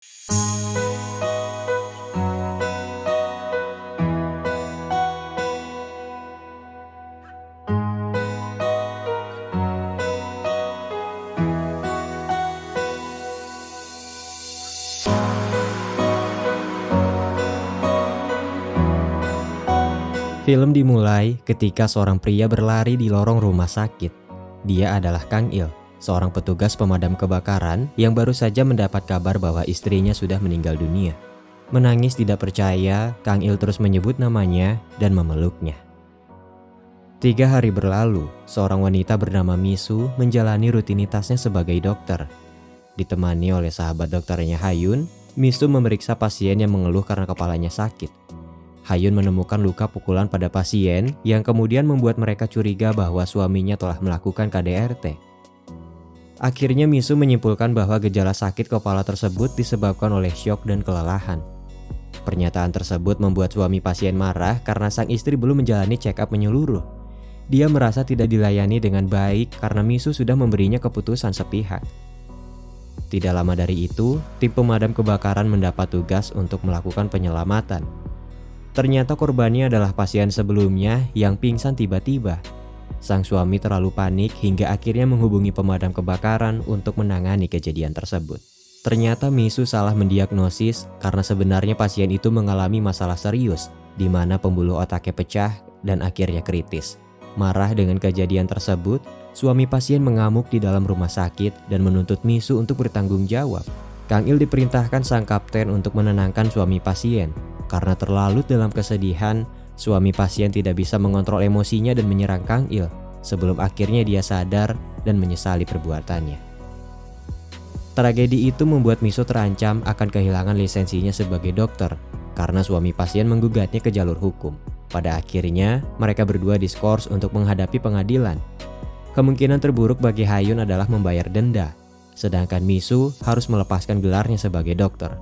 Film dimulai ketika seorang pria berlari di lorong rumah sakit. Dia adalah Kang Il, seorang petugas pemadam kebakaran yang baru saja mendapat kabar bahwa istrinya sudah meninggal dunia. Menangis tidak percaya, Kang Il terus menyebut namanya dan memeluknya. 3 hari berlalu, seorang wanita bernama Misu menjalani rutinitasnya sebagai dokter. Ditemani oleh sahabat dokternya Hayun, Misu memeriksa pasien yang mengeluh karena kepalanya sakit. Hayun menemukan luka pukulan pada pasien yang kemudian membuat mereka curiga bahwa suaminya telah melakukan KDRT. Akhirnya Misu menyimpulkan bahwa gejala sakit kepala tersebut disebabkan oleh syok dan kelelahan. Pernyataan tersebut membuat suami pasien marah karena sang istri belum menjalani check-up menyeluruh. Dia merasa tidak dilayani dengan baik karena Misu sudah memberinya keputusan sepihak. Tidak lama dari itu, tim pemadam kebakaran mendapat tugas untuk melakukan penyelamatan. Ternyata korbannya adalah pasien sebelumnya yang pingsan tiba-tiba. Sang suami terlalu panik hingga akhirnya menghubungi pemadam kebakaran untuk menangani kejadian tersebut. Ternyata Misu salah mendiagnosis karena sebenarnya pasien itu mengalami masalah serius, di mana pembuluh otaknya pecah dan akhirnya kritis. Marah dengan kejadian tersebut, suami pasien mengamuk di dalam rumah sakit dan menuntut Misu untuk bertanggung jawab. Kang Il diperintahkan sang kapten untuk menenangkan suami pasien. Karena terlalu dalam kesedihan, suami pasien tidak bisa mengontrol emosinya dan menyerang Kang Il sebelum akhirnya dia sadar dan menyesali perbuatannya. Tragedi itu membuat Misu terancam akan kehilangan lisensinya sebagai dokter karena suami pasien menggugatnya ke jalur hukum. Pada akhirnya, mereka berdua diskors untuk menghadapi pengadilan. Kemungkinan terburuk bagi Hayun adalah membayar denda, sedangkan Misu harus melepaskan gelarnya sebagai dokter.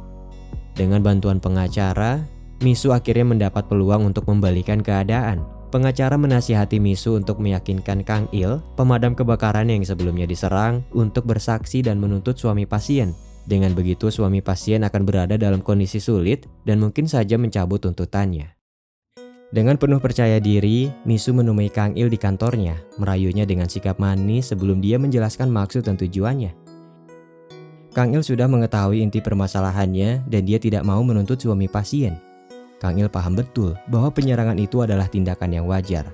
Dengan bantuan pengacara, Misu akhirnya mendapat peluang untuk membalikan keadaan. Pengacara menasihati Misu untuk meyakinkan Kang Il, pemadam kebakaran yang sebelumnya diserang, untuk bersaksi dan menuntut suami pasien. Dengan begitu suami pasien akan berada dalam kondisi sulit dan mungkin saja mencabut tuntutannya. Dengan penuh percaya diri, Misu menemui Kang Il di kantornya, merayunya dengan sikap manis sebelum dia menjelaskan maksud dan tujuannya. Kang Il sudah mengetahui inti permasalahannya dan dia tidak mau menuntut suami pasien. Kang Il paham betul bahwa penyerangan itu adalah tindakan yang wajar.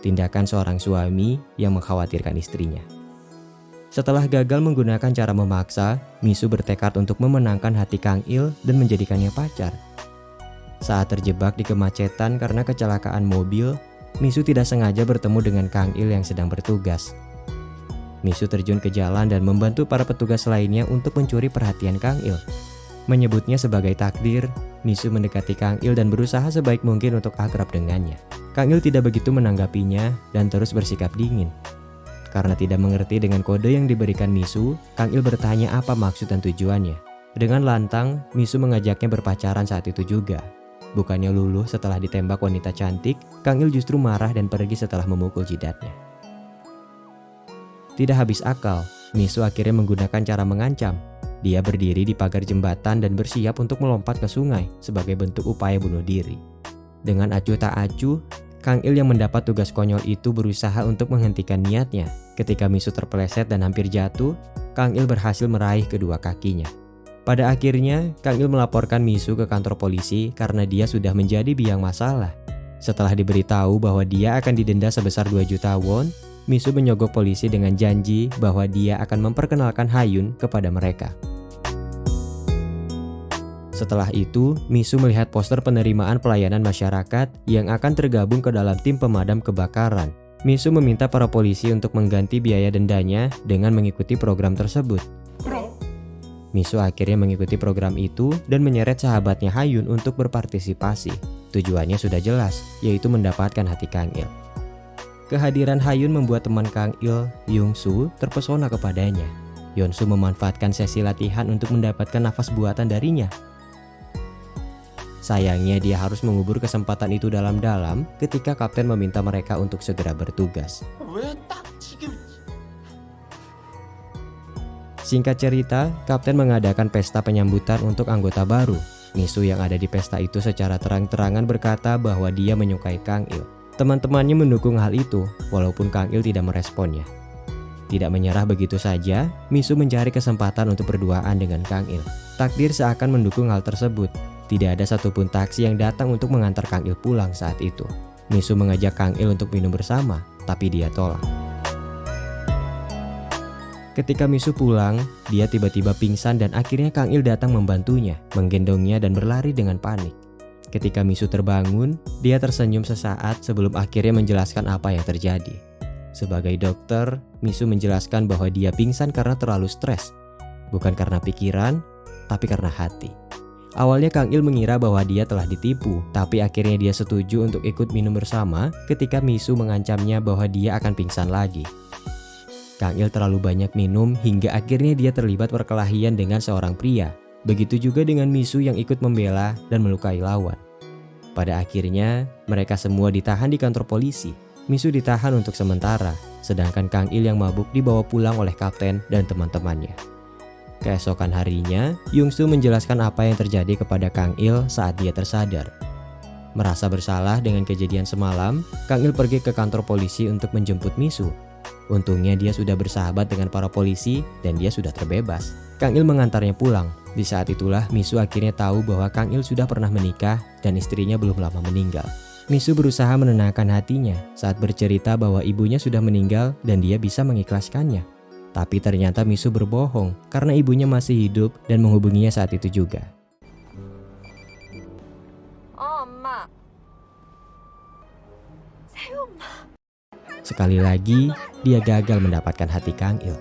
Tindakan seorang suami yang mengkhawatirkan istrinya. Setelah gagal menggunakan cara memaksa, Misu bertekad untuk memenangkan hati Kang Il dan menjadikannya pacar. Saat terjebak di kemacetan karena kecelakaan mobil, Misu tidak sengaja bertemu dengan Kang Il yang sedang bertugas. Misu terjun ke jalan dan membantu para petugas lainnya untuk mencuri perhatian Kang Il. Menyebutnya sebagai takdir, Misu mendekati Kang Il dan berusaha sebaik mungkin untuk akrab dengannya. Kang Il tidak begitu menanggapinya dan terus bersikap dingin. Karena tidak mengerti dengan kode yang diberikan Misu, Kang Il bertanya apa maksud dan tujuannya. Dengan lantang, Misu mengajaknya berpacaran saat itu juga. Bukannya luluh setelah ditembak wanita cantik, Kang Il justru marah dan pergi setelah memukul jidatnya. Tidak habis akal, Misu akhirnya menggunakan cara mengancam. Dia berdiri di pagar jembatan dan bersiap untuk melompat ke sungai sebagai bentuk upaya bunuh diri. Dengan acuh tak acuh, Kang Il yang mendapat tugas konyol itu berusaha untuk menghentikan niatnya. Ketika Misu terpeleset dan hampir jatuh, Kang Il berhasil meraih kedua kakinya. Pada akhirnya, Kang Il melaporkan Misu ke kantor polisi karena dia sudah menjadi biang masalah. Setelah diberitahu bahwa dia akan didenda sebesar 2 juta won, Misu menyogok polisi dengan janji bahwa dia akan memperkenalkan Hayun kepada mereka. Setelah itu, Misu melihat poster penerimaan pelayanan masyarakat yang akan tergabung ke dalam tim pemadam kebakaran. Misu meminta para polisi untuk mengganti biaya dendanya dengan mengikuti program tersebut. Misu akhirnya mengikuti program itu dan menyeret sahabatnya Hayun untuk berpartisipasi. Tujuannya sudah jelas, yaitu mendapatkan hati Kang Il. Kehadiran Hayun membuat teman Kang Il, Young-soo, terpesona kepadanya. Yeon-soo memanfaatkan sesi latihan untuk mendapatkan nafas buatan darinya. Sayangnya dia harus mengubur kesempatan itu dalam-dalam ketika kapten meminta mereka untuk segera bertugas. Singkat cerita, Kapten mengadakan pesta penyambutan untuk anggota baru. Misu yang ada di pesta itu secara terang-terangan berkata bahwa dia menyukai Kang Il. Teman-temannya mendukung hal itu, walaupun Kang Il tidak meresponnya. Tidak menyerah begitu saja, Misu mencari kesempatan untuk berduaan dengan Kang Il. Takdir seakan mendukung hal tersebut. Tidak ada satupun taksi yang datang untuk mengantar Kang Il pulang saat itu. Misu mengajak Kang Il untuk minum bersama, tapi dia tolak. Ketika Misu pulang, dia tiba-tiba pingsan dan akhirnya Kang Il datang membantunya, menggendongnya dan berlari dengan panik. Ketika Misu terbangun, dia tersenyum sesaat sebelum akhirnya menjelaskan apa yang terjadi. Sebagai dokter, Misu menjelaskan bahwa dia pingsan karena terlalu stres, bukan karena pikiran, tapi karena hati. Awalnya Kang Il mengira bahwa dia telah ditipu, tapi akhirnya dia setuju untuk ikut minum bersama ketika Misu mengancamnya bahwa dia akan pingsan lagi. Kang Il terlalu banyak minum hingga akhirnya dia terlibat perkelahian dengan seorang pria. Begitu juga dengan Misu yang ikut membela dan melukai lawan. Pada akhirnya, mereka semua ditahan di kantor polisi. Misu ditahan untuk sementara, sedangkan Kang Il yang mabuk dibawa pulang oleh kapten dan teman-temannya. Keesokan harinya, Yungsu menjelaskan apa yang terjadi kepada Kang Il saat dia tersadar. Merasa bersalah dengan kejadian semalam, Kang Il pergi ke kantor polisi untuk menjemput Misu. Untungnya dia sudah bersahabat dengan para polisi dan dia sudah terbebas. Kang Il mengantarnya pulang. Di saat itulah Misu akhirnya tahu bahwa Kang Il sudah pernah menikah dan istrinya belum lama meninggal. Misu berusaha menenangkan hatinya saat bercerita bahwa ibunya sudah meninggal dan dia bisa mengikhlaskannya. Tapi ternyata Misu berbohong karena ibunya masih hidup dan menghubunginya saat itu juga. Sekali lagi, dia gagal mendapatkan hati Kang Il.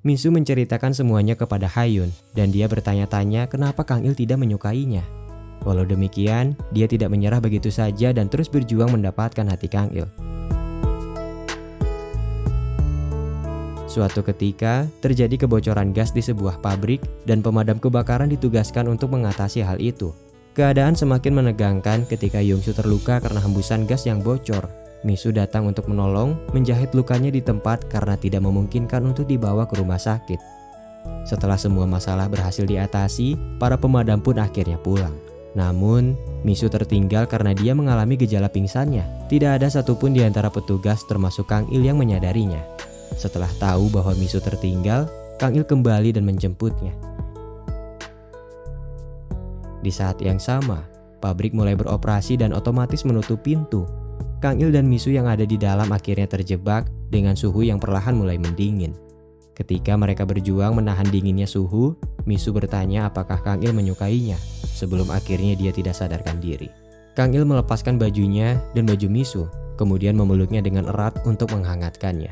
Misu menceritakan semuanya kepada Hayun dan dia bertanya-tanya kenapa Kang Il tidak menyukainya. Walau demikian, dia tidak menyerah begitu saja dan terus berjuang mendapatkan hati Kang Il. Suatu ketika, terjadi kebocoran gas di sebuah pabrik dan pemadam kebakaran ditugaskan untuk mengatasi hal itu. Keadaan semakin menegangkan ketika Yongsu terluka karena hembusan gas yang bocor. Misu datang untuk menolong, menjahit lukanya di tempat karena tidak memungkinkan untuk dibawa ke rumah sakit. Setelah semua masalah berhasil diatasi, para pemadam pun akhirnya pulang. Namun, Misu tertinggal karena dia mengalami gejala pingsannya. Tidak ada satupun di antara petugas termasuk Kang Il yang menyadarinya. Setelah tahu bahwa Misu tertinggal, Kang Il kembali dan menjemputnya. Di saat yang sama, pabrik mulai beroperasi dan otomatis menutup pintu. Kang Il dan Misu yang ada di dalam akhirnya terjebak dengan suhu yang perlahan mulai mendingin. Ketika mereka berjuang menahan dinginnya suhu, Misu bertanya apakah Kang Il menyukainya, sebelum akhirnya dia tidak sadarkan diri. Kang Il melepaskan bajunya dan baju Misu, kemudian memeluknya dengan erat untuk menghangatkannya.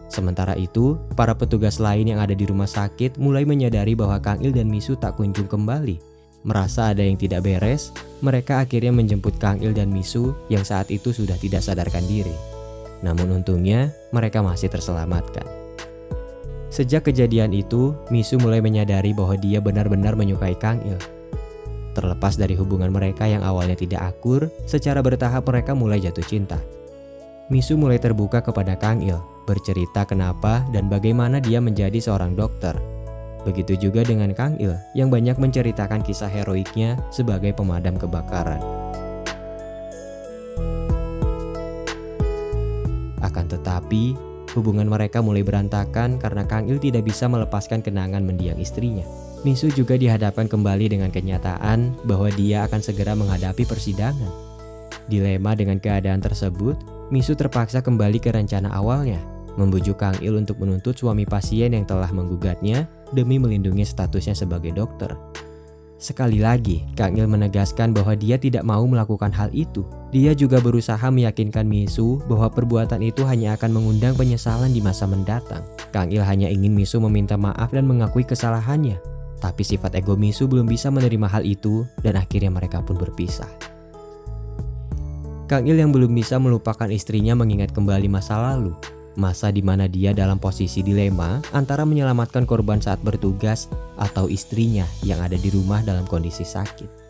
Sementara itu, para petugas lain yang ada di rumah sakit mulai menyadari bahwa Kang Il dan Misu tak kunjung kembali. Merasa ada yang tidak beres, mereka akhirnya menjemput Kang Il dan Misu yang saat itu sudah tidak sadarkan diri. Namun untungnya, mereka masih terselamatkan. Sejak kejadian itu, Misu mulai menyadari bahwa dia benar-benar menyukai Kang Il. Terlepas dari hubungan mereka yang awalnya tidak akur, secara bertahap mereka mulai jatuh cinta. Misu mulai terbuka kepada Kang Il, bercerita kenapa dan bagaimana dia menjadi seorang dokter. Begitu juga dengan Kang Il yang banyak menceritakan kisah heroiknya sebagai pemadam kebakaran. Akan tetapi, hubungan mereka mulai berantakan karena Kang Il tidak bisa melepaskan kenangan mendiang istrinya. Misu juga dihadapkan kembali dengan kenyataan bahwa dia akan segera menghadapi persidangan. Dilema dengan keadaan tersebut, Misu terpaksa kembali ke rencana awalnya, membujuk Kang Il untuk menuntut suami pasien yang telah menggugatnya demi melindungi statusnya sebagai dokter. Sekali lagi, Kang Il menegaskan bahwa dia tidak mau melakukan hal itu. Dia juga berusaha meyakinkan Misu bahwa perbuatan itu hanya akan mengundang penyesalan di masa mendatang. Kang Il hanya ingin Misu meminta maaf dan mengakui kesalahannya. Tapi sifat ego Misu belum bisa menerima hal itu dan akhirnya mereka pun berpisah. Kang Il yang belum bisa melupakan istrinya mengingat kembali masa lalu. Masa di mana dia dalam posisi dilema antara menyelamatkan korban saat bertugas atau istrinya yang ada di rumah dalam kondisi sakit.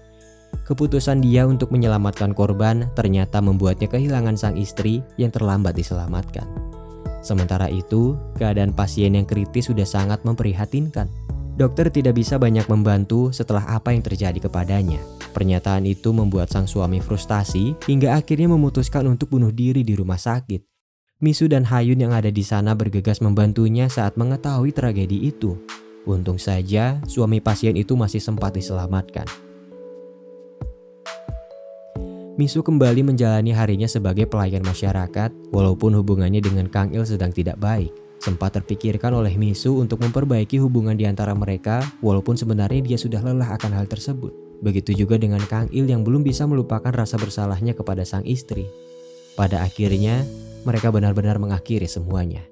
Keputusan dia untuk menyelamatkan korban ternyata membuatnya kehilangan sang istri yang terlambat diselamatkan. Sementara itu, keadaan pasien yang kritis sudah sangat memprihatinkan. Dokter tidak bisa banyak membantu setelah apa yang terjadi kepadanya. Pernyataan itu membuat sang suami frustasi hingga akhirnya memutuskan untuk bunuh diri di rumah sakit. Misu dan Hayun yang ada di sana bergegas membantunya saat mengetahui tragedi itu. Untung saja suami pasien itu masih sempat diselamatkan. Misu kembali menjalani harinya sebagai pelayan masyarakat, walaupun hubungannya dengan Kang Il sedang tidak baik. Sempat terpikirkan oleh Misu untuk memperbaiki hubungan di antara mereka, walaupun sebenarnya dia sudah lelah akan hal tersebut. Begitu juga dengan Kang Il yang belum bisa melupakan rasa bersalahnya kepada sang istri. Pada akhirnya, mereka benar-benar mengakhiri semuanya.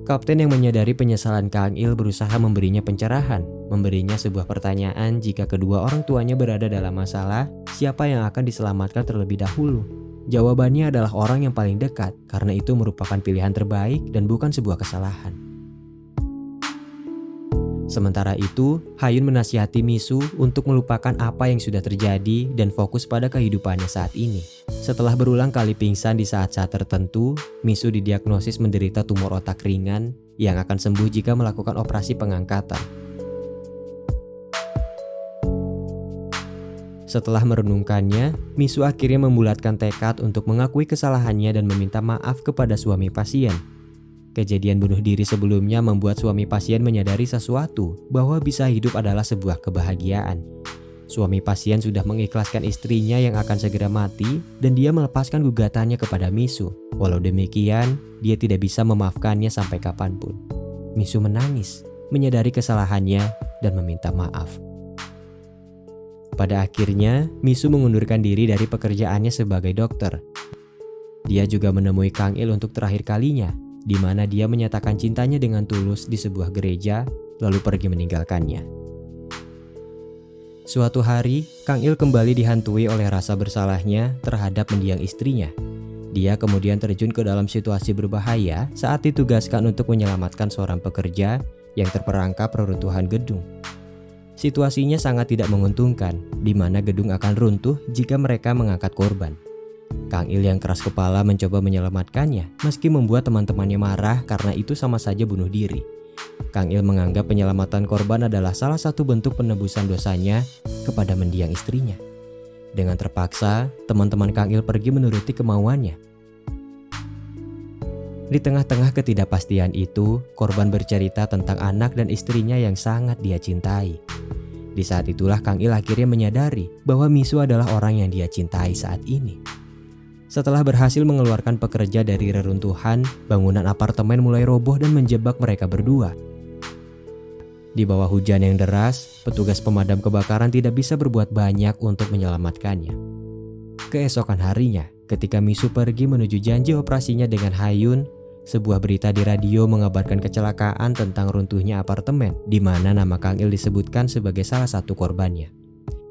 Kapten yang menyadari penyesalan Kang Il berusaha memberinya pencerahan, memberinya sebuah pertanyaan jika kedua orang tuanya berada dalam masalah, siapa yang akan diselamatkan terlebih dahulu? Jawabannya adalah orang yang paling dekat, karena itu merupakan pilihan terbaik dan bukan sebuah kesalahan. Sementara itu, Hayun menasihati Misu untuk melupakan apa yang sudah terjadi dan fokus pada kehidupannya saat ini. Setelah berulang kali pingsan di saat-saat tertentu, Misu didiagnosis menderita tumor otak ringan yang akan sembuh jika melakukan operasi pengangkatan. Setelah merenungkannya, Misu akhirnya membulatkan tekad untuk mengakui kesalahannya dan meminta maaf kepada suami pasien. Kejadian bunuh diri sebelumnya membuat suami pasien menyadari sesuatu, bahwa bisa hidup adalah sebuah kebahagiaan. Suami pasien sudah mengikhlaskan istrinya yang akan segera mati dan dia melepaskan gugatannya kepada Misu. Walau demikian, dia tidak bisa memaafkannya sampai kapanpun. Misu menangis, menyadari kesalahannya dan meminta maaf. Pada akhirnya, Misu mengundurkan diri dari pekerjaannya sebagai dokter. Dia juga menemui Kang Il untuk terakhir kalinya, di mana dia menyatakan cintanya dengan tulus di sebuah gereja, lalu pergi meninggalkannya. Suatu hari, Kang Il kembali dihantui oleh rasa bersalahnya terhadap mendiang istrinya. Dia kemudian terjun ke dalam situasi berbahaya saat ditugaskan untuk menyelamatkan seorang pekerja yang terperangkap reruntuhan gedung. Situasinya sangat tidak menguntungkan, di mana gedung akan runtuh jika mereka mengangkat korban. Kang Il yang keras kepala mencoba menyelamatkannya, meski membuat teman-temannya marah karena itu sama saja bunuh diri. Kang Il menganggap penyelamatan korban adalah salah satu bentuk penebusan dosanya kepada mendiang istrinya. Dengan terpaksa, teman-teman Kang Il pergi menuruti kemauannya. Di tengah-tengah ketidakpastian itu, korban bercerita tentang anak dan istrinya yang sangat dia cintai. Di saat itulah Kang Il akhirnya menyadari bahwa Misu adalah orang yang dia cintai saat ini. Setelah berhasil mengeluarkan pekerja dari reruntuhan, bangunan apartemen mulai roboh dan menjebak mereka berdua. Di bawah hujan yang deras, petugas pemadam kebakaran tidak bisa berbuat banyak untuk menyelamatkannya. Keesokan harinya, ketika Misu pergi menuju janji operasinya dengan Hayun, sebuah berita di radio mengabarkan kecelakaan tentang runtuhnya apartemen, di mana nama Kang Il disebutkan sebagai salah satu korbannya.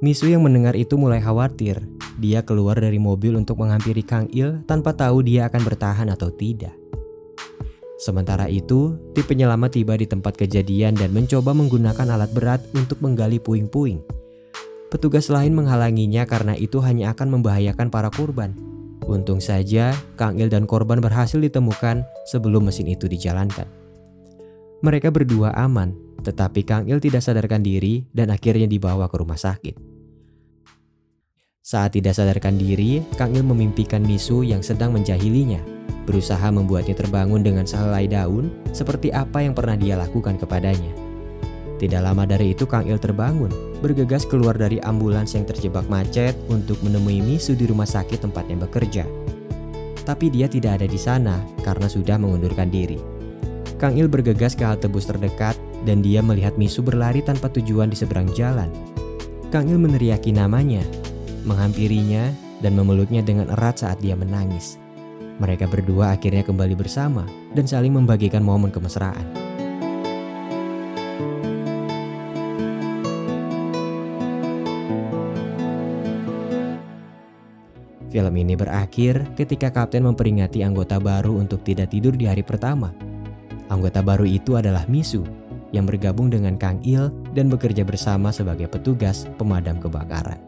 Misu yang mendengar itu mulai khawatir. Dia keluar dari mobil untuk menghampiri Kang Il tanpa tahu dia akan bertahan atau tidak. Sementara itu, tim penyelamat tiba di tempat kejadian dan mencoba menggunakan alat berat untuk menggali puing-puing. Petugas lain menghalanginya karena itu hanya akan membahayakan para korban. Untung saja, Kang Il dan korban berhasil ditemukan sebelum mesin itu dijalankan. Mereka berdua aman, tetapi Kang Il tidak sadarkan diri dan akhirnya dibawa ke rumah sakit. Saat tidak sadarkan diri, Kang Il memimpikan Misu yang sedang menjahilinya, berusaha membuatnya terbangun dengan sehelai daun seperti apa yang pernah dia lakukan kepadanya. Tidak lama dari itu Kang Il terbangun, bergegas keluar dari ambulans yang terjebak macet untuk menemui Misu di rumah sakit tempatnya bekerja. Tapi dia tidak ada di sana karena sudah mengundurkan diri. Kang Il bergegas ke halte bus terdekat dan dia melihat Misu berlari tanpa tujuan di seberang jalan. Kang Il meneriaki namanya, menghampirinya dan memeluknya dengan erat saat dia menangis. Mereka berdua akhirnya kembali bersama dan saling membagikan momen kemesraan. Film ini berakhir ketika kapten memperingati anggota baru untuk tidak tidur di hari pertama. Anggota baru itu adalah Misu, yang bergabung dengan Kang Il dan bekerja bersama sebagai petugas pemadam kebakaran.